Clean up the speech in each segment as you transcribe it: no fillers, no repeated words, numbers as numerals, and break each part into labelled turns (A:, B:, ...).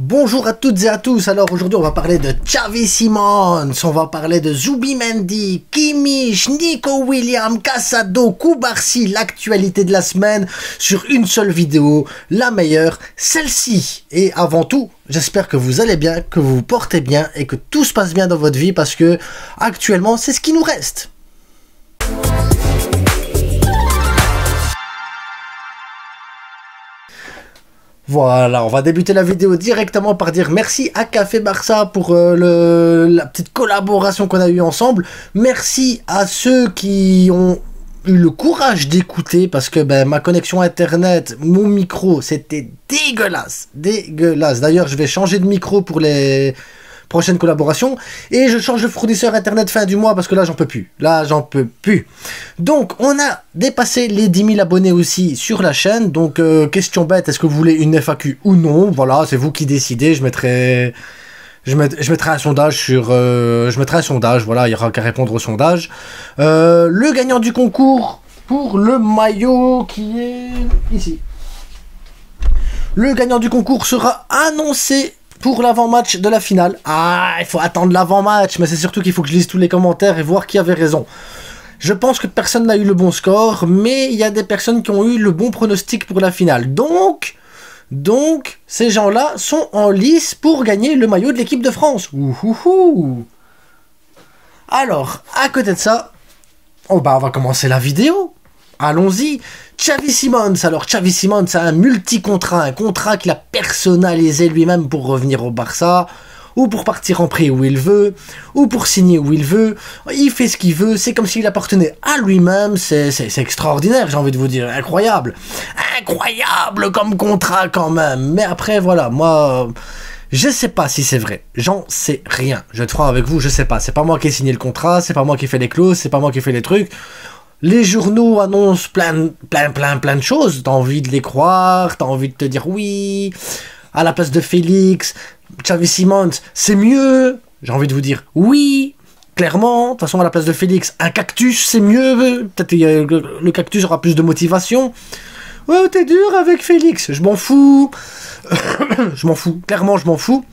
A: Bonjour à toutes et à tous. Alors aujourd'hui on va parler de Xavi Simons, on va parler de Zubimendi, Kimmich, Nico Williams, Casado, Cubarsí, l'actualité de la semaine sur une seule vidéo, la meilleure, celle-ci. Et avant tout, j'espère que vous allez bien, que vous vous portez bien et que tout se passe bien dans votre vie parce que actuellement c'est ce qui nous reste. Voilà, on va débuter la vidéo directement par dire merci à Café Barça pour la petite collaboration qu'on a eue ensemble. Merci à ceux qui ont eu le courage d'écouter parce que ma connexion internet, mon micro, c'était dégueulasse. D'ailleurs, je vais changer de micro pour les prochaine collaboration et je change de fournisseur internet fin du mois parce que là j'en peux plus, donc on a dépassé les 10 000 abonnés aussi sur la chaîne. Donc question bête, est-ce que vous voulez une FAQ ou non? Voilà, c'est vous qui décidez. Je mettrai un sondage sur voilà, il y aura qu'à répondre au sondage. Le gagnant du concours pour le maillot qui est ici, le gagnant du concours sera annoncé pour l'avant-match de la finale. Ah, il faut attendre l'avant-match, mais c'est surtout qu'il faut que je lise tous les commentaires et voir qui avait raison. Je pense que personne n'a eu le bon score, mais il y a des personnes qui ont eu le bon pronostic pour la finale. Donc ces gens-là sont en lice pour gagner le maillot de l'équipe de France. Ouhouhou. Alors, à côté de ça, on va commencer la vidéo. Allons-y. Xavi Simons. Alors Xavi Simons a un multi-contrat, un contrat qu'il a personnalisé lui-même pour revenir au Barça, ou pour partir en prêt où il veut, ou pour signer où il veut. Il fait ce qu'il veut, c'est comme s'il appartenait à lui-même. C'est extraordinaire, j'ai envie de vous dire, incroyable. Incroyable comme contrat quand même. Mais après voilà, moi je sais pas si c'est vrai, j'en sais rien. Je vais être franc avec vous, je sais pas. C'est pas moi qui ai signé le contrat, c'est pas moi qui ai fait les clauses, c'est pas moi qui ai fait les trucs. Les journaux annoncent plein de choses. T'as envie de les croire, t'as envie de te dire oui. À la place de Félix, Xavi Simons, c'est mieux. J'ai envie de vous dire oui. Clairement, de toute façon, à la place de Félix, un cactus, c'est mieux. Peut-être que le cactus aura plus de motivation. Ouais, t'es dur avec Félix. Je m'en fous. Je m'en fous. Clairement, je m'en fous.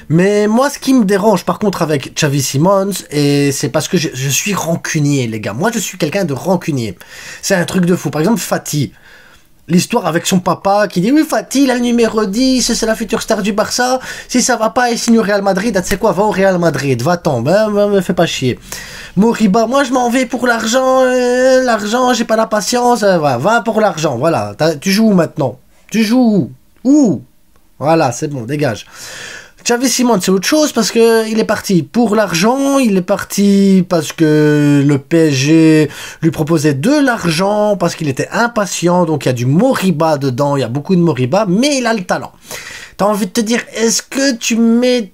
A: Mais moi, ce qui me dérange par contre avec Xavi Simons, et c'est parce que je suis rancunier, les gars. Moi, je suis quelqu'un de rancunier. C'est un truc de fou. Par exemple, Fati. L'histoire avec son papa qui dit « Oui, Fati, il a le numéro 10, c'est la future star du Barça. Si ça va pas, il signe au Real Madrid. Tu sais quoi, va au Real Madrid. Va-t'en. Me fais pas chier. Moriba, moi, je m'en vais pour l'argent. L'argent, j'ai pas la patience. Va pour l'argent. Voilà. Tu joues où maintenant? Tu joues où? Voilà, c'est bon, dégage. » Xavi Simons, c'est autre chose parce que il est parti pour l'argent, il est parti parce que le PSG lui proposait de l'argent, parce qu'il était impatient, donc il y a du Moriba dedans, il y a beaucoup de Moriba, mais il a le talent. T'as envie de te dire, est-ce que tu mets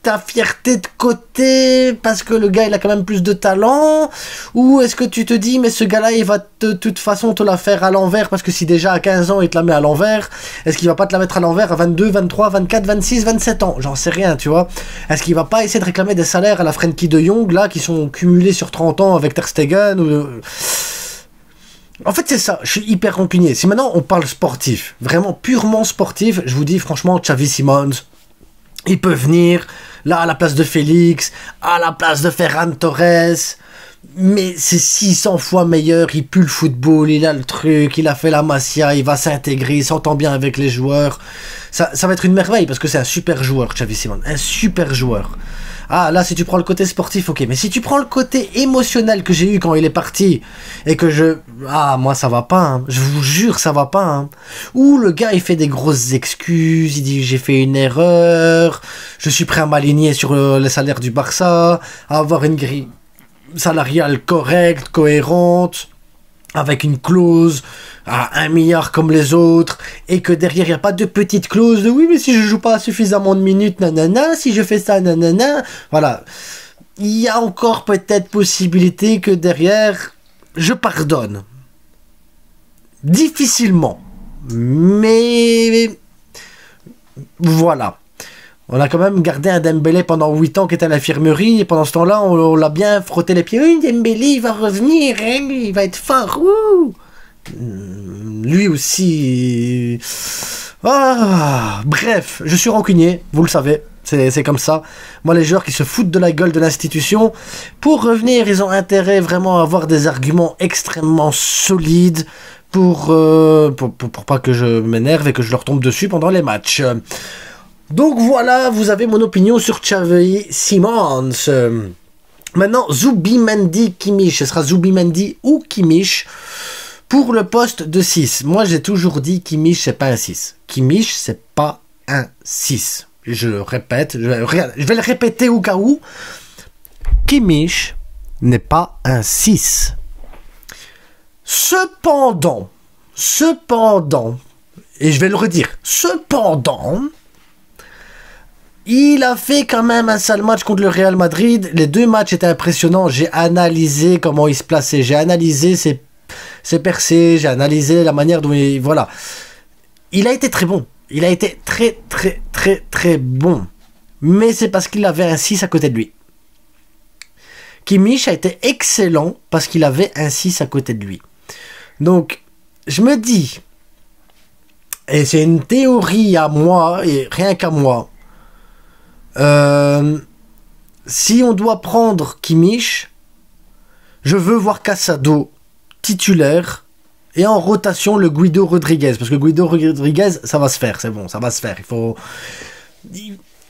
A: ta fierté de côté parce que le gars il a quand même plus de talent, ou est-ce que tu te dis mais ce gars-là il va de toute façon te la faire à l'envers parce que si déjà à 15 ans il te la met à l'envers, est-ce qu'il va pas te la mettre à l'envers à 22, 23, 24, 26, 27 ans? J'en sais rien, tu vois. Est-ce qu'il va pas essayer de réclamer des salaires à la Frenkie de Jong là qui sont cumulés sur 30 ans avec Ter Stegen ou... En fait c'est ça, je suis hyper rancunier. Si maintenant on parle sportif, vraiment purement sportif, je vous dis franchement Xavi Simons, il peut venir là à la place de Félix, à la place de Ferran Torres, mais c'est 600 fois meilleur, il pue le football, il a le truc, il a fait la Masia, il va s'intégrer, il s'entend bien avec les joueurs. Ça va être une merveille parce que c'est un super joueur, Xavi Simons, un super joueur. Ah là si tu prends le côté sportif, ok, mais si tu prends le côté émotionnel que j'ai eu quand il est parti et que moi ça va pas, hein. Je vous jure ça va pas, hein. Où le gars il fait des grosses excuses, il dit j'ai fait une erreur, je suis prêt à m'aligner sur le salaire du Barça, à avoir une grille salariale correcte, cohérente, avec une clause à 1 milliard comme les autres, et que derrière il n'y a pas de petite clause de oui mais si je joue pas suffisamment de minutes nanana, si je fais ça nanana, voilà. Il y a encore peut-être possibilité que derrière je pardonne difficilement, mais voilà. On a quand même gardé un Dembélé pendant 8 ans qui était à l'infirmerie, et pendant ce temps-là on l'a bien frotté les pieds. Oui, Dembélé il va revenir, hein, il va être fort. Ouh. Lui aussi... Ah, bref, je suis rancunier, vous le savez. C'est comme ça. Moi, les joueurs qui se foutent de la gueule de l'institution, pour revenir, ils ont intérêt vraiment à avoir des arguments extrêmement solides pour pas que je m'énerve et que je leur tombe dessus pendant les matchs. Donc voilà, vous avez mon opinion sur Xavi Simons. Maintenant, Zubimendi Kimmich. Ce sera Zubimendi ou Kimmich pour le poste de 6. Moi, j'ai toujours dit Kimmich, c'est pas un 6. Kimmich, c'est pas un 6. Je répète, je vais le répéter au cas où. Kimmich n'est pas un 6. Cependant, et je vais le redire, cependant, il a fait quand même un sale match contre le Real Madrid. Les deux matchs étaient impressionnants. J'ai analysé comment il se plaçait, j'ai analysé ses percées, j'ai analysé la manière dont il... Voilà. Il a été très bon. Il a été très bon. Mais c'est parce qu'il avait un 6 à côté de lui. Kimmich a été excellent parce qu'il avait un 6 à côté de lui. Donc, je me dis, et c'est une théorie à moi, et rien qu'à moi, si on doit prendre Kimmich, je veux voir Casado titulaire et en rotation le Guido Rodriguez, parce que Guido Rodriguez, ça va se faire, c'est bon, ça va se faire.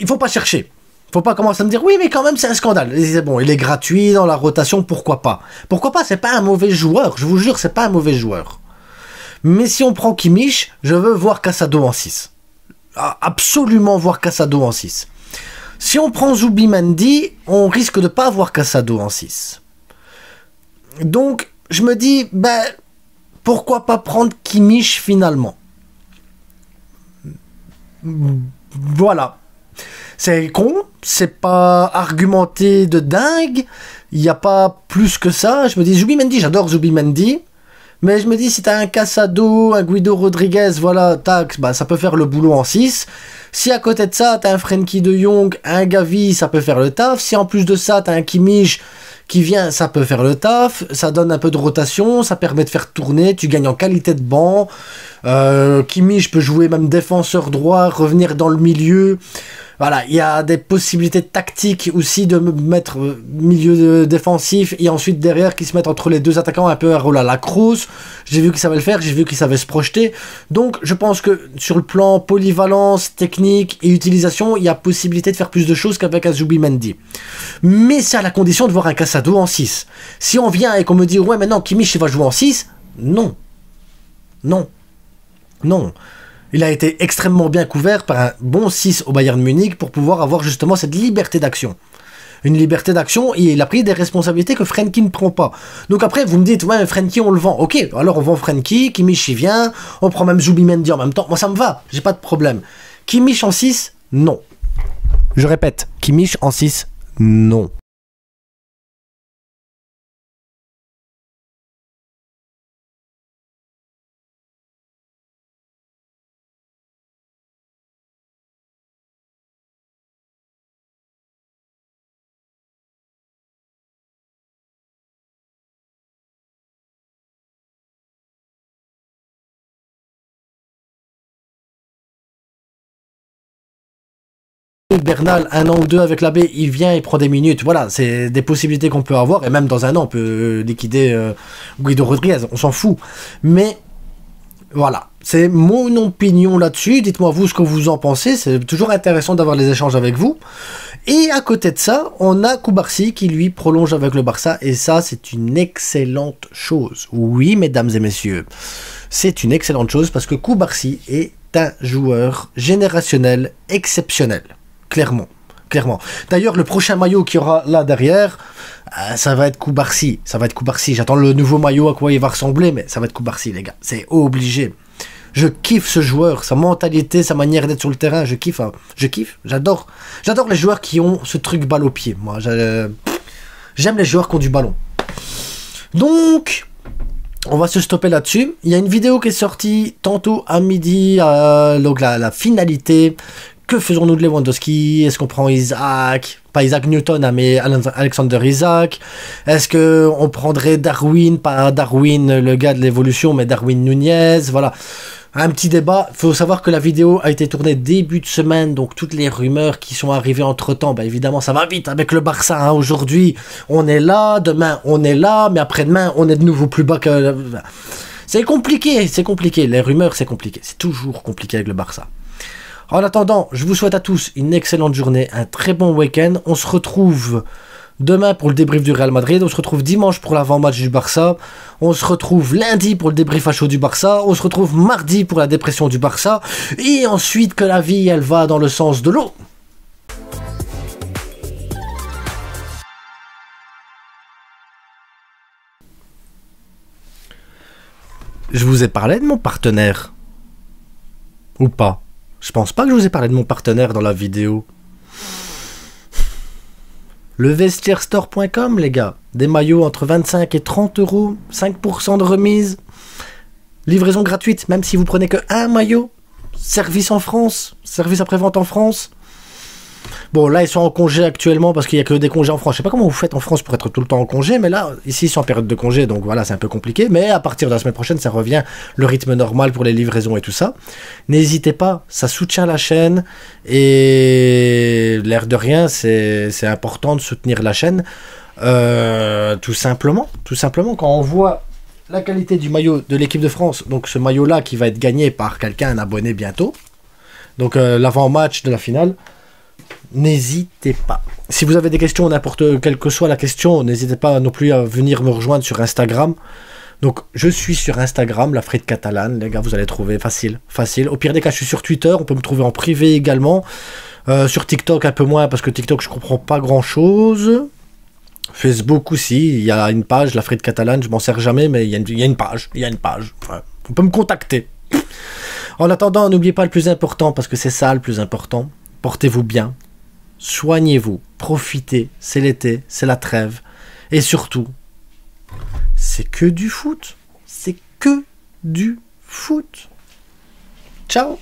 A: Il faut pas chercher. Faut pas commencer à me dire oui, mais quand même c'est un scandale. C'est bon, il est gratuit dans la rotation, pourquoi pas? Pourquoi pas? C'est pas un mauvais joueur, je vous jure, c'est pas un mauvais joueur. Mais si on prend Kimmich, je veux voir Casado en 6. Absolument voir Casado en 6. Si on prend Zubimendi, on risque de pas avoir Casado en 6. Donc, je me dis, ben, pourquoi pas prendre Kimmich finalement? Voilà. C'est con, c'est pas argumenté de dingue, il n'y a pas plus que ça. Je me dis, Zubimendi, j'adore Zubimendi, mais je me dis, si t'as un Casado, un Guido Rodriguez, voilà, tac, bah, ça peut faire le boulot en 6. Si à côté de ça, t'as un Frenkie de Jong, un Gavi, ça peut faire le taf. Si en plus de ça, t'as un Kimmich qui vient, ça peut faire le taf. Ça donne un peu de rotation, ça permet de faire tourner, tu gagnes en qualité de banc. Kimmich peut jouer même défenseur droit, revenir dans le milieu. Voilà, il y a des possibilités tactiques aussi de mettre milieu défensif et ensuite derrière qui se mettent entre les deux attaquants, un peu un rôle à la Kroos. J'ai vu qu'il savait le faire, j'ai vu qu'il savait se projeter. Donc je pense que sur le plan polyvalence, technique et utilisation, il y a possibilité de faire plus de choses qu'avec un Zubimendi. Mais c'est à la condition de voir un Casado en 6. Si on vient et qu'on me dit ouais maintenant Kimmich il va jouer en 6, non. Non. Non. Il a été extrêmement bien couvert par un bon 6 au Bayern Munich pour pouvoir avoir justement cette liberté d'action. Une liberté d'action et il a pris des responsabilités que Frenkie ne prend pas. Donc après, vous me dites, ouais, mais Frenkie, on le vend. Ok, alors on vend Frenkie, Kimmich y vient, on prend même Zubimendi en même temps. Moi, ça me va, j'ai pas de problème. Kimmich en 6, non. Je répète, Kimmich en 6, non. Bernal, 1 an ou 2 avec la B, il vient, il prend des minutes. Voilà, c'est des possibilités qu'on peut avoir. Et même dans 1 an, on peut liquider Guido Rodriguez, on s'en fout. Mais voilà, c'est mon opinion là-dessus. Dites-moi vous ce que vous en pensez. C'est toujours intéressant d'avoir les échanges avec vous. Et à côté de ça, on a Cubarsí qui lui prolonge avec le Barça. Et ça, c'est une excellente chose. Oui, mesdames et messieurs, c'est une excellente chose parce que Cubarsí est un joueur générationnel exceptionnel. Clairement. D'ailleurs, le prochain maillot qu'il y aura là derrière, ça va être Cubarsí. J'attends le nouveau maillot, à quoi il va ressembler, mais ça va être Cubarsí, les gars. C'est obligé. Je kiffe ce joueur, sa mentalité, sa manière d'être sur le terrain. Je kiffe. J'adore les joueurs qui ont ce truc balle au pied. Moi, j'aime les joueurs qui ont du ballon. Donc, on va se stopper là-dessus. Il y a une vidéo qui est sortie tantôt à midi, donc la finalité, que faisons-nous de Lewandowski? Est-ce qu'on prend Isaac? Pas Isaac Newton, hein, mais Alexander Isaac. Est-ce qu'on prendrait Darwin? Pas Darwin, le gars de l'évolution, mais Darwin Nunez. Voilà. Un petit débat. Il faut savoir que la vidéo a été tournée début de semaine, donc toutes les rumeurs qui sont arrivées entre-temps, bah évidemment, ça va vite avec le Barça. Hein. Aujourd'hui, on est là, demain, on est là, mais après-demain, on est de nouveau plus bas que... C'est compliqué, c'est compliqué. Les rumeurs, c'est compliqué. C'est toujours compliqué avec le Barça. En attendant, je vous souhaite à tous une excellente journée, un très bon week-end. On se retrouve demain pour le débrief du Real Madrid. On se retrouve dimanche pour l'avant-match du Barça. On se retrouve lundi pour le débrief à chaud du Barça. On se retrouve mardi pour la dépression du Barça. Et ensuite que la vie, elle va dans le sens de l'eau. Je vous ai parlé de mon partenaire. Ou pas? Je pense pas que je vous ai parlé de mon partenaire dans la vidéo. Levestierstore.com, les gars. Des maillots entre 25 et 30 euros. 5% de remise. Livraison gratuite, même si vous prenez que un maillot. Service en France. Service après-vente en France. Bon, là, ils sont en congé actuellement parce qu'il n'y a que des congés en France. Je sais pas comment vous faites en France pour être tout le temps en congé, mais là, ici, ils sont en période de congé, donc voilà, c'est un peu compliqué. Mais à partir de la semaine prochaine, ça revient le rythme normal pour les livraisons et tout ça. N'hésitez pas, ça soutient la chaîne et l'air de rien, c'est important de soutenir la chaîne. Tout simplement, quand on voit la qualité du maillot de l'équipe de France, donc ce maillot-là qui va être gagné par quelqu'un, un abonné bientôt, donc l'avant-match de la finale. N'hésitez pas. Si vous avez des questions, n'importe quelle que soit la question, n'hésitez pas non plus à venir me rejoindre sur Instagram. Donc, je suis sur Instagram, la frite catalane, les gars, vous allez trouver facile. Au pire des cas, je suis sur Twitter, on peut me trouver en privé également. Sur TikTok, un peu moins, parce que TikTok, je comprends pas grand-chose. Facebook aussi, il y a une page, la frite catalane, je m'en sers jamais, mais il y a une page. Enfin, on peut me contacter. En attendant, n'oubliez pas le plus important, parce que c'est ça le plus important. Portez-vous bien. Soignez-vous, profitez, c'est l'été, c'est la trêve. Et surtout, c'est que du foot. C'est que du foot. Ciao.